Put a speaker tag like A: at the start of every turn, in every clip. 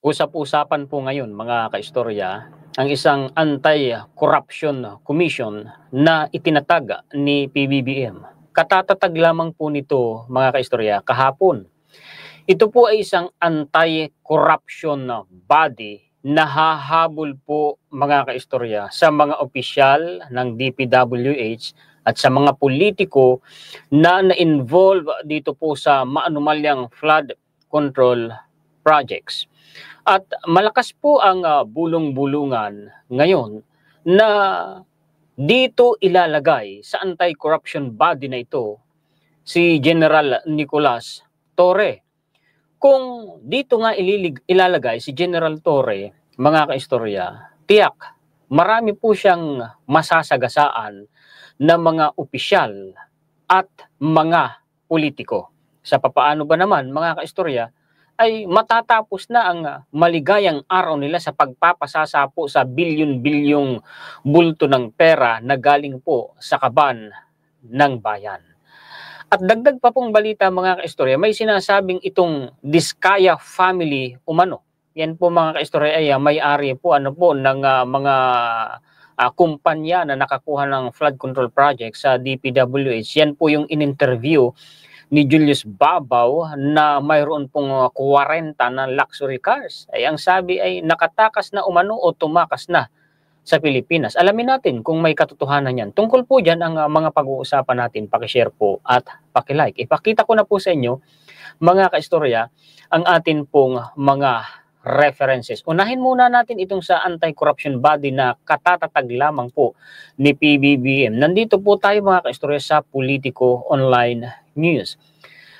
A: Usap-usapan po ngayon mga kaistorya ang isang anti-corruption commission na itinatag ni PBBM. Katatatag lamang po nito mga kaistorya kahapon. Ito po ay isang anti-corruption body na hahabol po mga kaistorya sa mga opisyal ng DPWH at sa mga politiko na na-involve dito po sa maanumalyang flood control projects. At malakas po ang bulong-bulungan ngayon na dito ilalagay sa anti-corruption body na ito si General Nicolas Torre. Kung dito nga ilalagay si General Torre, mga kaistorya, tiyak marami po siyang masasagasaan na mga opisyal at mga politiko. Sa papaano ba naman mga kaistorya, ay matatapos na ang maligayang araw nila sa pagpapasasapo sa bilyon-bilyong bulto ng pera na galing po sa kaban ng bayan. At dagdag pa pong balita mga kaistorya, may sinasabing itong Diskaya family umano. Yan po mga kaistorya ay may-ari po ng mga kumpanya na nakakuha ng flood control project sa DPWH. Yan po yung in-interview ni Julius Babaw na mayroon pong 40 na luxury cars. Ay ang sabi ay nakatakas na umano o tumakas na sa Pilipinas. Alamin natin kung may katotohanan yan. Tungkol po dyan ang mga pag-uusapan natin. Pakishare po at pakilike. Ipakita ko na po sa inyo mga kaistorya ang atin pong mga references. Unahin muna natin itong sa anti-corruption body na katatatag lamang po ni PBBM. Nandito po tayo mga kaistorya sa Politico Online News.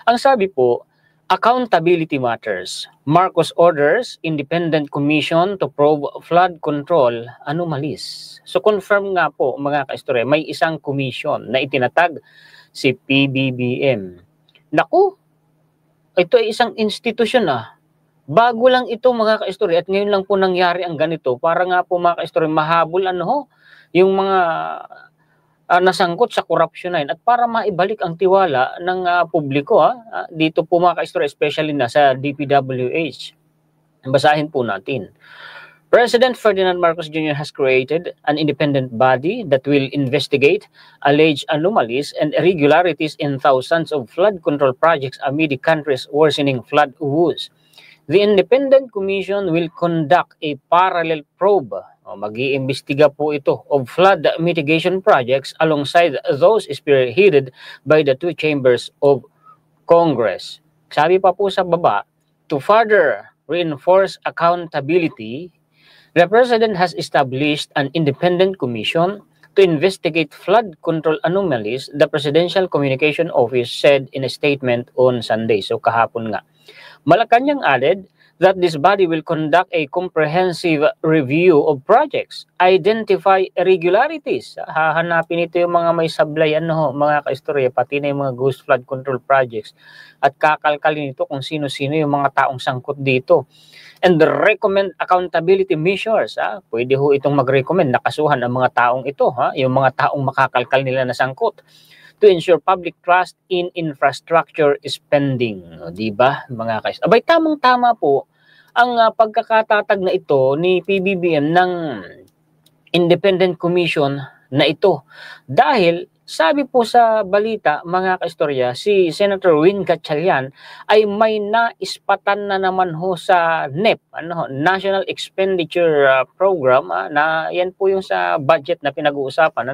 A: Ang sabi po, accountability matters. Marcos orders independent commission to probe flood control anomalies. So confirm nga po mga kaistorya, may isang commission na itinatag si PBBM. Naku, ito ay isang institusyon Bago lang ito mga kaistorya at ngayon lang po nangyari ang ganito para nga po mga kaistorya mahabol yung mga nasangkot sa korupsyon na yun at para maibalik ang tiwala ng publiko dito po mga kaistorya, especially na sa DPWH. Basahin po natin. President Ferdinand Marcos Jr. has created an independent body that will investigate alleged anomalies and irregularities in thousands of flood control projects amid the country's worsening flood woes. The independent commission will conduct a parallel probe. Mag-iimbestiga po ito of flood mitigation projects alongside those spearheaded by the two chambers of Congress. Sabi pa po sa baba, to further reinforce accountability, the President has established an independent commission to investigate flood control anomalies, the Presidential Communication Office said in a statement on Sunday. So kahapon nga. Malacanang added that this body will conduct a comprehensive review of projects, identify irregularities. Hahanapin ito yung mga may sablay mga kaistorya, pati na yung mga ghost flood control projects at kakalkalin ito kung sino-sino yung mga taong sangkot dito. And recommend accountability measures. Pwede ho itong mag-recommend nakasuhan ang mga taong ito, yung mga taong makakalkal nila na sangkot, to ensure public trust in infrastructure spending. Diba, mga kaistorya? Abay, tamang-tama po ang pagkakatatag na ito ni PBBM ng independent commission na ito. Dahil sabi po sa balita mga kaistorya, si Senator Win Gatchalian ay may naispatan na naman sa NEP, National Expenditure Program, na yan po yung sa budget na pinag-uusapan,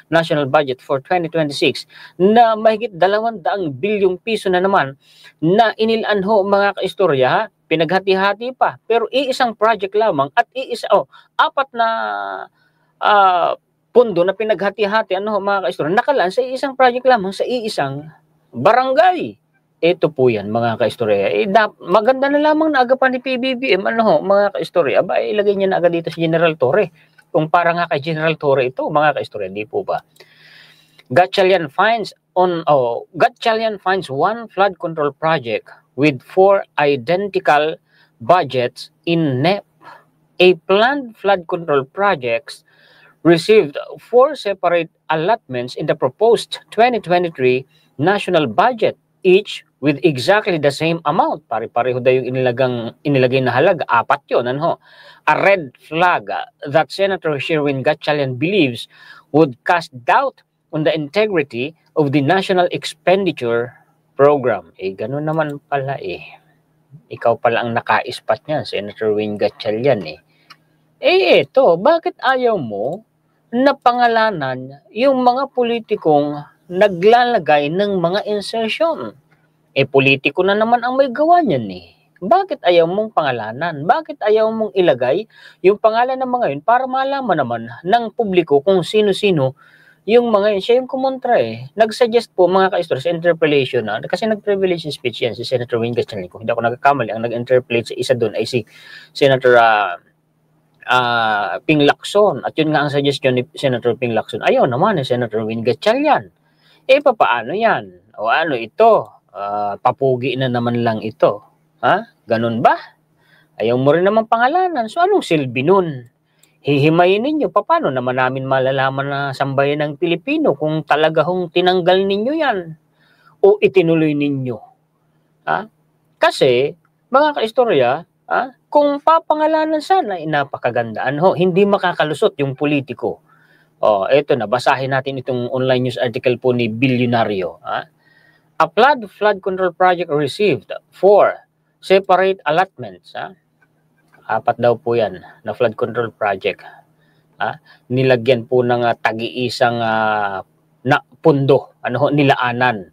A: National Budget for 2026, na mahigit 200 bilyong piso na naman na inilaan mga kaistorya, pinaghati-hati pa, pero iisang project lamang at apat na pondo na pinaghati-hati mga kaistorya, nakalaan sa iisang project lamang sa iisang barangay. Ito po yan mga kaistorya. Maganda na lamang na agapan ni PBBM mga kaistorya. Ilagay niya na agad dito si General Torre. Kung para nga kay General Torre ito mga kaistorya, hindi po ba? Gatchalian finds one flood control project with 4 identical budgets in NEP. A planned flood control projects received 4 separate allotments in the proposed 2023 national budget, each with exactly the same amount. Pare-pareho daw yung inilagay na halaga. 4 yun. Ano? A red flag that Senator Sherwin Gatchalian believes would cast doubt on the integrity of the National Expenditure Program. Ganun naman pala Ikaw pala ang nakaispat niyan, Senator Win Gatchalian ito, bakit ayaw mo na pangalanan yung mga politikong naglalagay ng mga insertion? Politiko na naman ang may gawa niyan Bakit ayaw mong pangalanan? Bakit ayaw mong ilagay yung pangalan ng mga yun para malaman naman ng publiko kung sino-sino yung mga yun? Siya yung kumontra Nag-suggest po mga ka-istorya sa interpellation kasi nag-privilege speech yan si Senator Win Gatchalian. Kung hindi ako nagkakamali, ang nag-interpellate sa isa doon ay si Senator Ping Lacson. At yun nga ang suggestion ni Senator Ping Lacson. Ayaw naman ni Senator Win Gatchalian. Papaano yan? O ano ito? Papugi na naman lang ito. Ganun ba? Ayaw mo rin naman pangalanan. So anong silbi nun? Hihimayin ninyo. Paano naman namin malalaman na sambayan ng Pilipino kung talaga hong tinanggal ninyo yan? O itinuloy ninyo? Kasi, mga kaistorya, kung papangalanan sana, napakaganda. Hindi makakalusot yung politiko. Ito na, basahin natin itong online news article po ni Bilyonaryo. A flood control project received 4 separate allotments. 4 daw po yan na flood control project. Nilagyan po ng tagi-isang na pundo, nilaanan.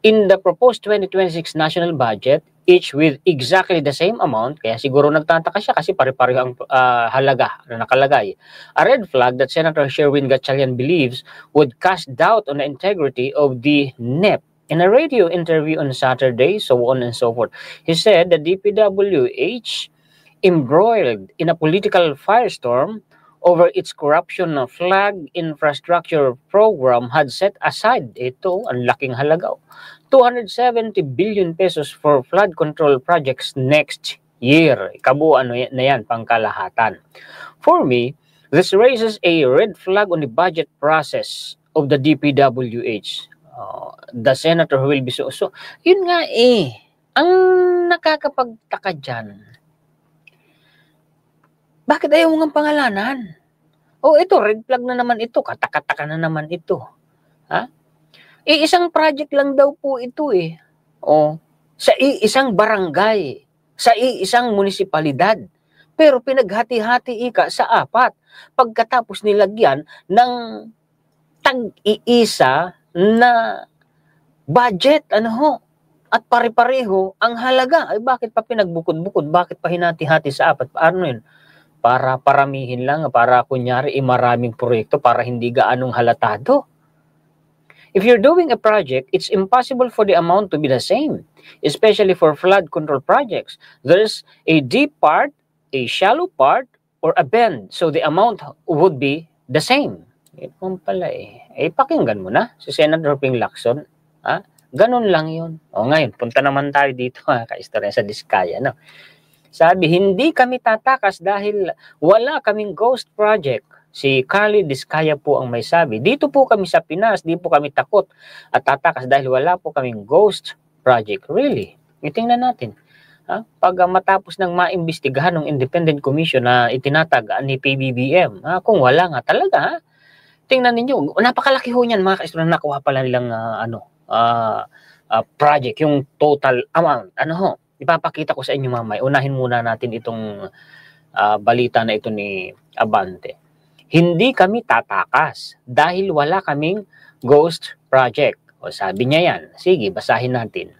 A: In the proposed 2026 national budget, each with exactly the same amount, kaya siguro nagtataka siya kasi pare-pareho ang halaga na nakalagay. A red flag that Senator Sherwin Gatchalian believes would cast doubt on the integrity of the NEP. In a radio interview on Saturday, so on and so forth, he said the DPWH, embroiled in a political firestorm over its corruption flag infrastructure program, had set aside ang laking halaga, 270 billion pesos for flood control projects next year. Kabuuan na yan, pangkalahatan. For me, this raises a red flag on the budget process of the DPWH. The senator who will be so yun nga ang nakakapagtaka dyan, bakit ayaw mo ng pangalanan? Ito, red flag na naman ito, katakataka na naman ito. Isang project lang daw po ito sa isang barangay, sa isang munisipalidad, pero pinaghati-hati sa 4 pagkatapos nilagyan ng tag-iisa na budget, at pare-pareho ang halaga. Bakit pa pinagbukod-bukod? Bakit pa hinati-hati sa 4? Paano yun? Para paramihin lang, para kunyari maraming proyekto, para hindi gaanong halatado. If you're doing a project, it's impossible for the amount to be the same, especially for flood control projects. There's a deep part, a shallow part, or a bend, so the amount would be the same. Ito pala pakinggan mo na si Senator Ping Lacson. Ganun lang yun. Ngayon, punta naman tayo dito kaistorya sa Diskaya. Sabi, hindi kami tatakas dahil wala kaming ghost project. Si Carly Diskaya po ang may sabi. Dito po kami sa Pinas, di po kami takot at tatakas dahil wala po kaming ghost project. Really? Itingnan natin. Pag matapos ng maimbestigahan ng Independent Commission na itinatag ni PBBM, kung wala nga talaga, tingnan ninyo, napakalaki ho niyan mga kaistorya, nakuha pala nilang project, yung total amount. Ipapakita ko sa inyo mamaya. Unahin muna natin itong balita na ito ni Abante. Hindi kami tatakas dahil wala kaming ghost project. Sabi niya yan. Sige, basahin natin.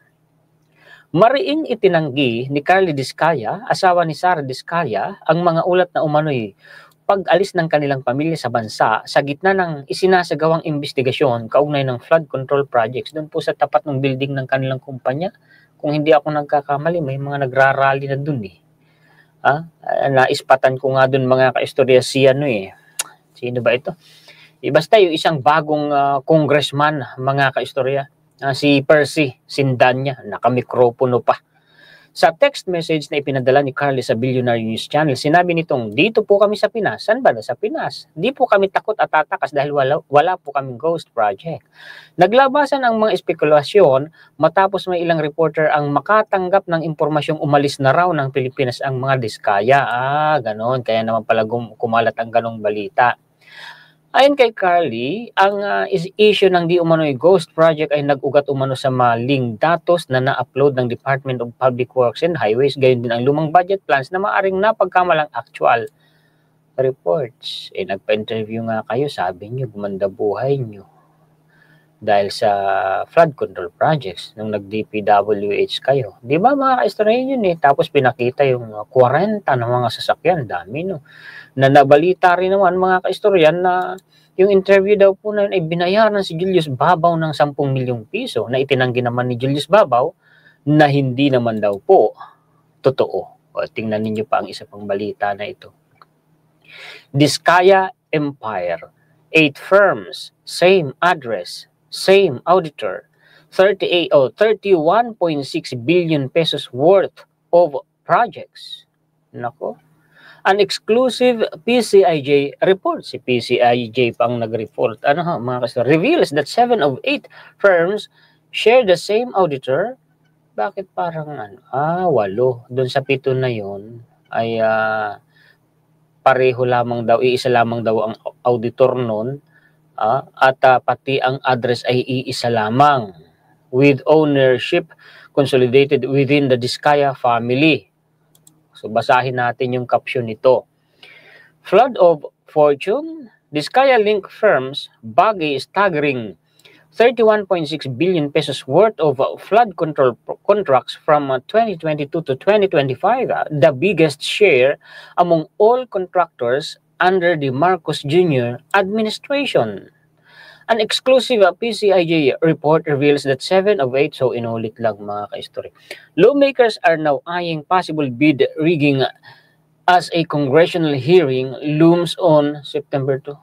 A: Mariing itinanggi ni Carly Diskaya, asawa ni Sara Diskaya, ang mga ulat na umano'y pag-alis ng kanilang pamilya sa bansa sa gitna ng isinasagawang investigasyon kaugnay ng flood control projects doon po sa tapat ng building ng kanilang kumpanya. Kung hindi ako nagkakamali, may mga nagrarally na doon Naispatan ko nga doon mga kaistorya si sino ba ito? Basta yung isang bagong congressman mga kaistorya, si Percy Sindanya, nakamikropono pa. Sa text message na ipinadala ni Carly sa Billionaire News Channel, sinabi nitong, dito po kami sa Pinas. Saan ba na sa Pinas? Di po kami takot at tatakas dahil wala po kaming ghost project. Naglabasan ang mga espekulasyon matapos may ilang reporter ang makatanggap ng impormasyong umalis na raw ng Pilipinas ang mga diskaya. Ganon. Kaya naman pala kumalat ang ganong balita. Ayon kay Carly, ang issue ng di umano'y ghost project ay nag-ugat umano sa maling datos na na-upload ng Department of Public Works and Highways, gayon din ang lumang budget plans na maaring napagkamalang actual reports. Nagpa-interview nga kayo, sabi nyo, gumanda buhay nyo. Dahil sa flood control projects, nung nag-DPWH kayo. Di ba mga ka-istorya yun Tapos pinakita yung 40 ng mga sasakyan, dami no. Na nabalita rin naman mga ka-istorya na yung interview daw po na yun ay binayaran si Julius Babaw ng 10 milyong piso na itinanggi naman ni Julius Babaw na hindi naman daw po totoo. Tingnan ninyo pa ang isa pang balita na ito. Diskaya Empire, 8 firms, same address, same auditor, 31.6 billion pesos worth of projects. Nako. An exclusive PCIJ report, si PCIJ pang nag-report, mga kasama, reveals that 7 of 8 firms share the same auditor. Bakit parang 8? Doon sa 7 na yon ay pareho lamang daw, iisa lamang daw ang auditor nun, at pati ang address ay iisa lamang, with ownership consolidated within the Diskaya family. So basahin natin yung caption nito. Flood of fortune, Diskaya Link firms bagay staggering 31.6 billion pesos worth of flood control contracts from 2022 to 2025, the biggest share among all contractors under the Marcos Jr. administration. An exclusive PCIJ report reveals that 7 of 8, so inulit lang mga ka-history, lawmakers are now eyeing possible bid rigging as a congressional hearing looms on September 2.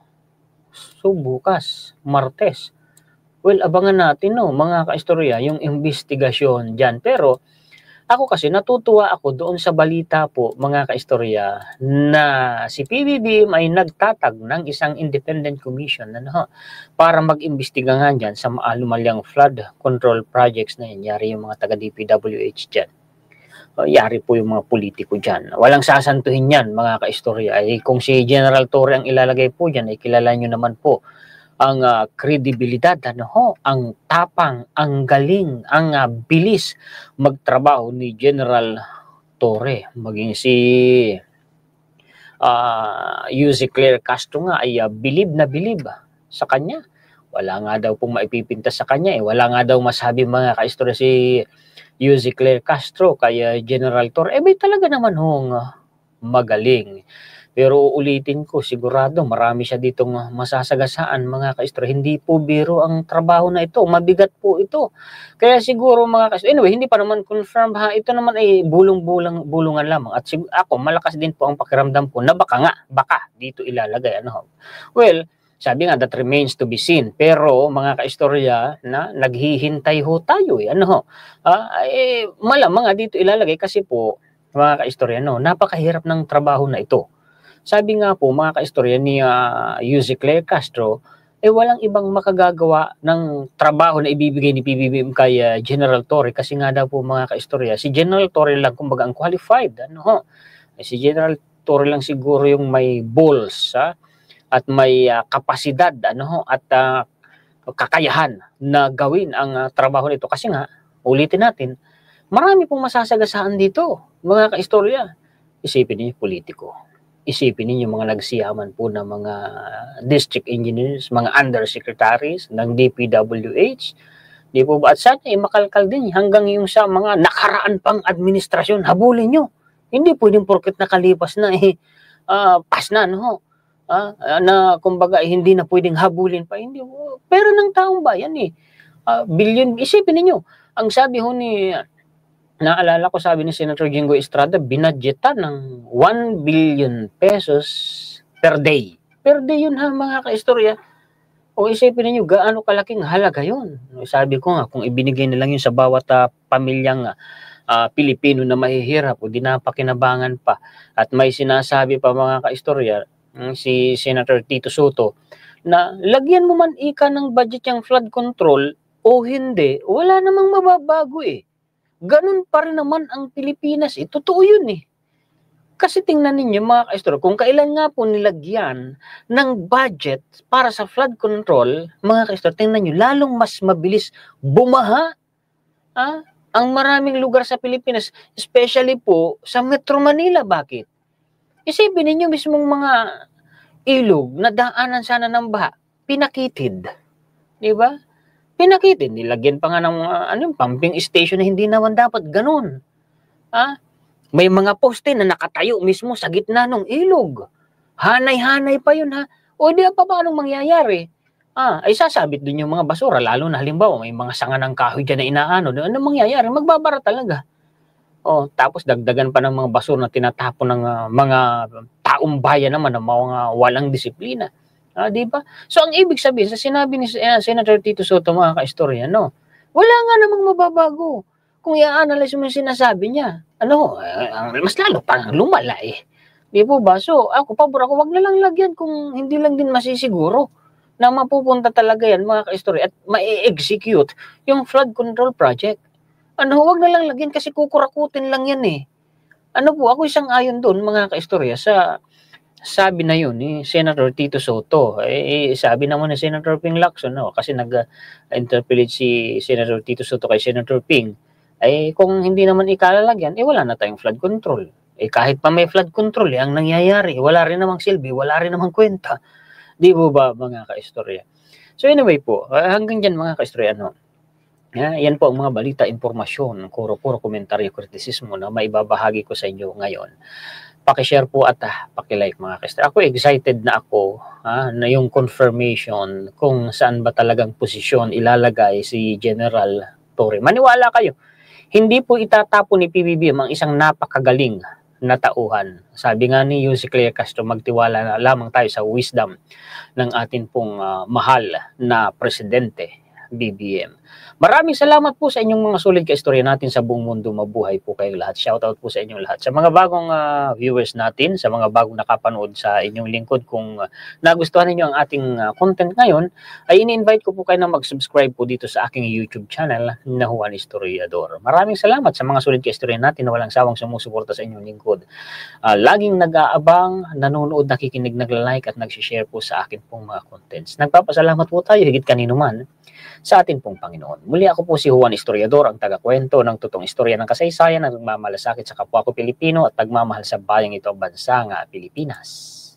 A: So bukas, Martes. Well, abangan natin mga ka-istorya yung investigasyon dyan. Pero ako kasi natutuwa ako doon sa balita po mga ka-istorya na si PBBM ay nagtatag ng isang independent commission para mag-imbestiga nga dyan sa maalumalyang flood control projects na yan. Yari yung mga taga-DPWH dyan. Yari po yung mga politiko dyan. Walang sasantuhin yan mga ka-istorya. Kung si General Torre ang ilalagay po dyan, ay kilala nyo naman po ang kredibilidad, ang tapang, ang galing, ang bilis magtrabaho ni General Torre. Maging si Yussi Claire Castro nga ay bilib na bilib sa kanya. Wala nga daw pong maipipintas sa kanya. Wala nga daw masabi mga ka-istorya si Yussi Claire Castro kay General Torre. May talaga naman magaling. Pero ulitin ko, sigurado marami siya ditong masasagasaan mga ka-istorya. Hindi po biro ang trabaho na ito. Mabigat po ito. Kaya siguro mga ka-istorya, anyway, hindi pa naman confirm Ito naman ay bulungan lamang. At ako, malakas din po ang pakiramdam ko na baka dito ilalagay. Well, sabi nga, that remains to be seen. Pero mga ka-istorya, naghihintay tayo. Malamang dito ilalagay kasi po, mga ka-istorya, napakahirap ng trabaho na ito. Sabi nga po mga ka-istorya ni Yussi Claire Castro, walang ibang makagagawa ng trabaho na ibibigay ni PBBM kay General Torre kasi nga daw po mga ka-istorya, si General Torre lang kumbaga ang qualified. Si General Torre lang siguro yung may balls at may kapasidad at kakayahan na gawin ang trabaho nito kasi nga, ulitin natin, marami pong masasagasaan dito mga ka-istorya. Isipin niyo politiko. Isipin ninyo mga nagsiyaman po ng mga district engineers, mga undersecretaries ng DPWH. Di po ba? At sana makalkal din hanggang yung sa mga nakaraan pang administrasyon, habulin nyo. Hindi pwedeng porket nakalipas na pas na, na kumbaga hindi na pwedeng habulin pa. Hindi. Pero ng taong bayan billion, isipin niyo ang sabi ni naalala ko sabi ni Senator Jingo Estrada, binadgetan ng 1 billion pesos per day. Per day yun mga ka-istorya. O isipin niyo gaano kalaking halaga yun. Sabi ko nga, kung ibinigay na lang yun sa bawat pamilyang Pilipino na mahihirap o dinapakinabangan pa. At may sinasabi pa mga kaistorya, si Senator Tito Soto, na lagyan mo man ika ng budget yung flood control o hindi, wala namang mababago eh. Ganun pa rin naman ang Pilipinas eh. Totoo yun eh. Kasi tingnan ninyo mga kaistorya, kung kailan nga po nilagyan ng budget para sa flood control, mga kaistorya, tingnan nyo, lalong mas mabilis bumaha ang maraming lugar sa Pilipinas, especially po sa Metro Manila. Bakit? Isipin ninyo mismong mga ilog na daanan sana ng baha, pinakitid. Di ba? Pinakitid. Nilagyan pa nga ng pumping station na hindi naman dapat ganun. May mga poste na nakatayo mismo sa gitna ng ilog. Hanay-hanay pa yun ha. O di pa paano mangyayari? Ay sasabit din yung mga basura, lalo na halimbawa may mga sanga ng kahoy dyan na inaano. Ano mangyayari? Magbabara talaga. Tapos dagdagan pa ng mga basura na tinatapon ng mga taong bayan naman ng mga walang disiplina. Di ba? So ang ibig sabihin, sa sinabi ni Senator Tito Soto mga kaistorya, wala nga namang mababago. Kung i-analyze mo yung sinasabi niya, mas lalo parang lumala eh. Di po ba? So ako, pabor ako, wag na lang lagyan kung hindi lang din masisiguro na mapupunta talaga yan mga kaistorya at ma-execute yung flood control project. Huwag na lang lagyan kasi kukurakutin lang yan eh. Ako isang ayon doon mga kaistorya sa sabi na yun ni Senator Tito Soto. Sabi naman ni Senator Ping Lacson, kasi nag-interpellate si Senator Tito Soto kay Senator Ping, kung hindi naman ikalalagyan, wala na tayong flood control. Kahit pa may flood control, ang nangyayari, wala rin namang silbi, wala rin namang kwenta. Di po ba mga kaistorya? So anyway po, hanggang dyan mga kaistorya, yan po ang mga balita, informasyon, puro komentaryo, kritisismo na maibabahagi ko sa inyo ngayon. Paki-share po at paki-like mga kaistorya. Ako excited na ako na yung confirmation kung saan ba talagang posisyon ilalagay si General Torre. Maniwala kayo, hindi po itatapon ni PBBM ang isang napakagaling na tauhan. Sabi nga ni Jose Claire Castro, magtiwala na lamang tayo sa wisdom ng atin pong mahal na presidente, BBM. Maraming salamat po sa inyong mga sulit kaistorya natin sa buong mundo. Mabuhay po kayong lahat. Shoutout po sa inyong lahat. Sa mga bagong viewers natin, sa mga bagong nakapanood sa inyong lingkod, kung nagustuhan niyo ang ating content ngayon, ay ini-invite ko po kayo na mag-subscribe po dito sa aking YouTube channel na Juan Historiador. Maraming salamat sa mga sulit kaistorya natin na walang sawang sumusuporta sa inyong lingkod. Laging nag-aabang, nanonood, nakikinig, nagla-like at nag-share po sa akin pong mga contents. Nagpapasalamat po tayo higit kanino man sa atin pong Panginoon. Muli ako po si Juan Historiador, ang taga-kwento ng totoong istorya ng kasaysayan na nagmamalasakit sa kapwa ko Pilipino at nagmamahal sa bayang ito, bansang Pilipinas.